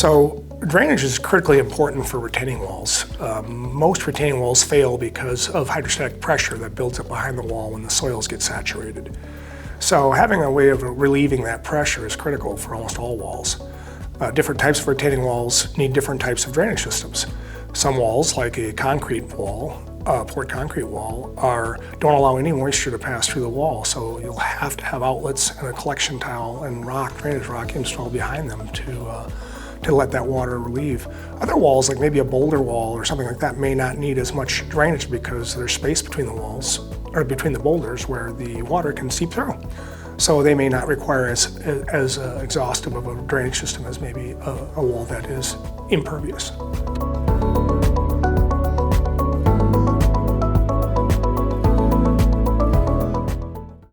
So drainage is critically important for retaining walls. Most retaining walls fail because of hydrostatic pressure that builds up behind the wall when the soils get saturated. So having a way of relieving that pressure is critical for almost all walls. Different types of retaining walls need different types of drainage systems. Some walls, like a concrete wall, poured concrete wall, don't allow any moisture to pass through the wall, so you'll have to have outlets and a collection tile and drainage rock installed behind them to let that water relieve. Other walls, like maybe a boulder wall or something like that, may not need as much drainage because there's space between the walls, or between the boulders, where the water can seep through. So they may not require as exhaustive of a drainage system as maybe a wall that is impervious.